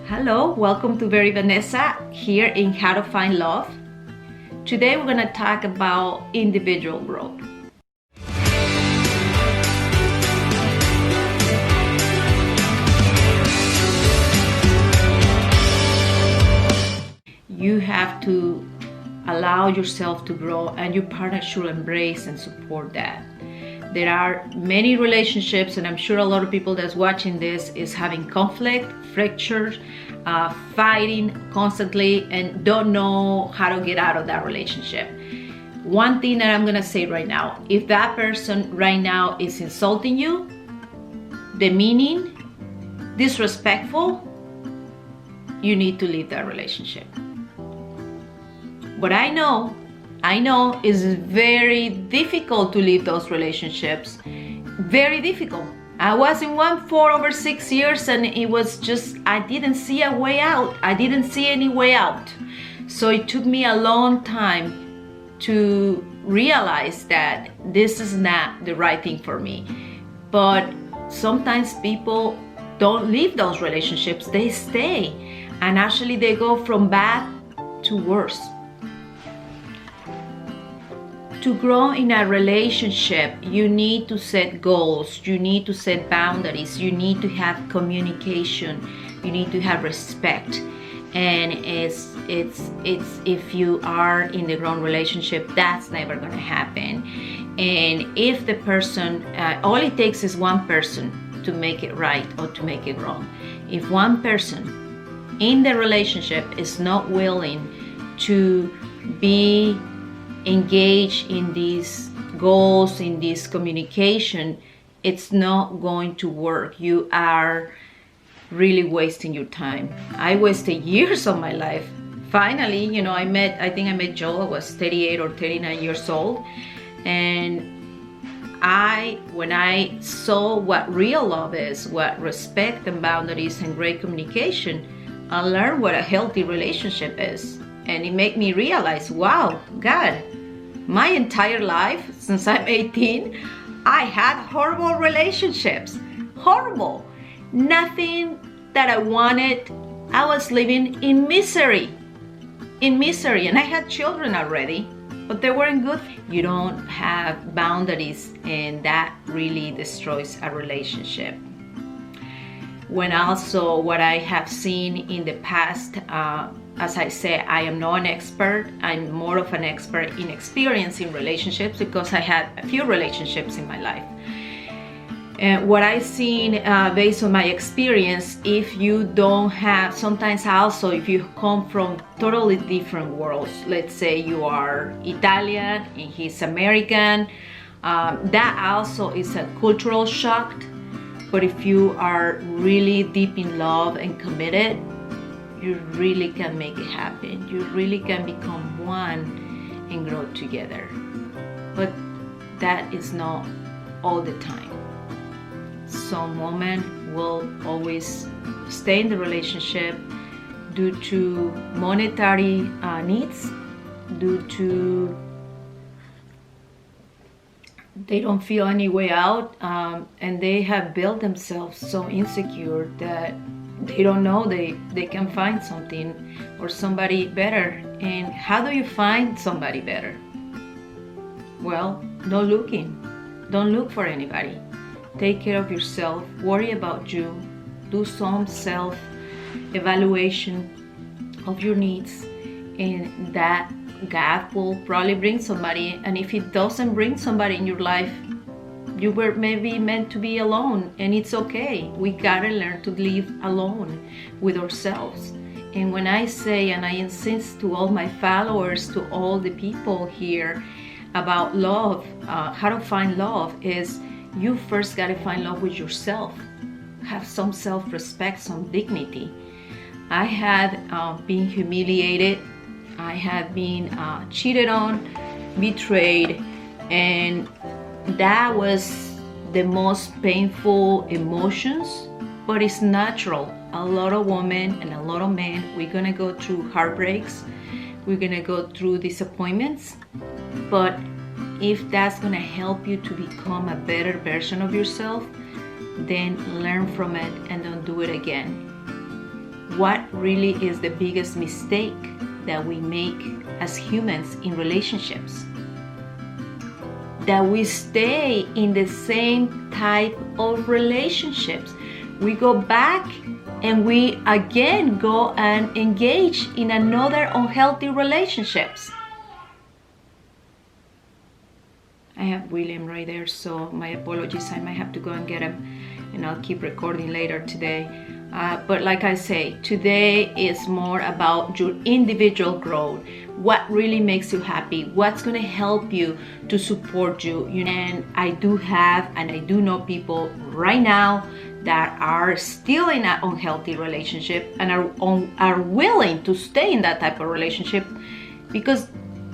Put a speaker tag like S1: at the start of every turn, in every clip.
S1: Hello, welcome to Very Vanessa here in How to Find Love. Today we're going to talk about individual growth. You have to allow yourself to grow, and your partner should embrace and support that. There are many relationships, and I'm sure a lot of people that's watching this is having conflict, fractures, fighting constantly, and don't know how to get out of that relationship. One thing that I'm gonna say right now, if that person right now is insulting you, demeaning, disrespectful, you need to leave that relationship. But I know it's very difficult to leave those relationships. Very difficult. I was in one for over 6 years, and it was just, I didn't see a way out. I didn't see any way out. So it took me a long time to realize that this is not the right thing for me. But sometimes people don't leave those relationships, they stay. And actually they go from bad to worse. To grow in a relationship, you need to set goals, you need to set boundaries, you need to have communication, you need to have respect. And it's if you are in the wrong relationship, that's never going to happen. And if the person, all it takes is one person to make it right or to make it wrong. If one person in the relationship is not willing to be engaged in these goals, in this communication, it's not going to work. You are really wasting your time. I wasted years of my life. Finally, I think I met Joe. I was 38 or 39 years old. And when I saw what real love is, what respect and boundaries and great communication, I learned what a healthy relationship is. And it made me realize, wow, God, my entire life, since I'm 18, I had horrible relationships. Horrible. Nothing that I wanted. I was living in misery. And I had children already, but they weren't good. You don't have boundaries, and that really destroys a relationship. When also what I have seen in the past, as I say, I am not an expert. I'm more of an expert in experience in relationships because I had a few relationships in my life. And what I've seen based on my experience, if you don't have, sometimes also if you come from totally different worlds, let's say you are Italian and he's American, that also is a cultural shock. But if you are really deep in love and committed, you really can make it happen. You really can become one and grow together. But that is not all the time. Some women will always stay in the relationship due to monetary needs, due to they don't feel any way out, and they have built themselves so insecure that they don't know they can find something or somebody better. And how do you find somebody better? Well, don't look for anybody. Take care of yourself, worry about you, do some self-evaluation of your needs, and that God will probably bring somebody. And if it doesn't bring somebody in your life, you were maybe meant to be alone, and it's okay. We gotta learn to live alone with ourselves. And when I say, and I insist to all my followers, to all the people here about love, how to find love, is you first gotta find love with yourself. Have some self-respect, some dignity. I had been humiliated. I had been cheated on, betrayed, and that was the most painful emotions, but it's natural. A lot of women and a lot of men, we're gonna go through heartbreaks, we're gonna go through disappointments, but if that's gonna help you to become a better version of yourself, then learn from it and don't do it again. what really is the biggest mistake that we make as humans in relationships. That we stay in the same type of relationships. We go back and we again go and engage in another unhealthy relationships. I have William right there, so my apologies. I might have to go and get him, and I'll keep recording later today. But like I say, today is more about your individual growth. What really makes you happy? What's going to help you to support you? And I do have, and I do know people right now that are still in an unhealthy relationship and are willing to stay in that type of relationship because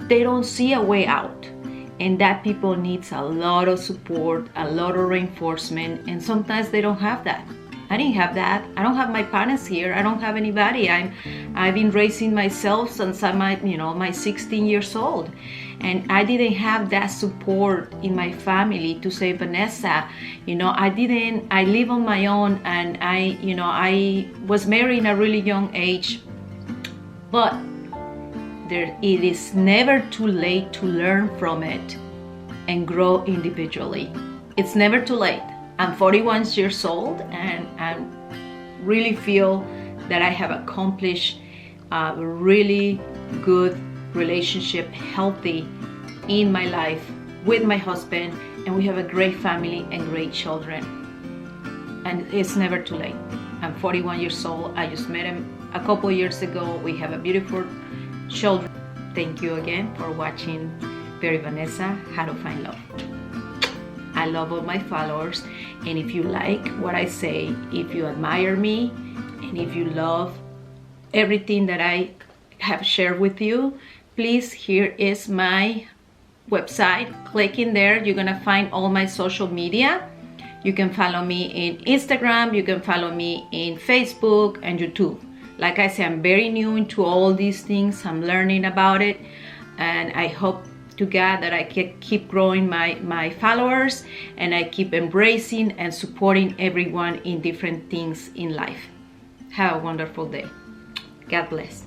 S1: they don't see a way out. And that people needs a lot of support, a lot of reinforcement, and sometimes they don't have that. I didn't have that. I don't have my parents here. I don't have anybody. I've been raising myself since I'm my 16 years old, and I didn't have that support in my family to say, Vanessa, I live on my own, and I was married in a really young age, but it is never too late to learn from it and grow individually. It's never too late. I'm 41 years old, and I really feel that I have accomplished a really good relationship, healthy in my life with my husband, and we have a great family and great children. And it's never too late. I'm 41 years old. I just met him a couple years ago. We have a beautiful children. Thank you again for watching Very Vanessa, How to Find Love. I love all my followers, and if you like what I say, if you admire me, and if you love everything that I have shared with you, please, here is my website. Click in there. You're gonna find all my social media. You can follow me in Instagram, you can follow me in Facebook and YouTube. Like I said, I'm very new into all these things. I'm learning about it, and I hope to God that I can keep growing my followers, and I keep embracing and supporting everyone in different things in life. Have a wonderful day. God bless.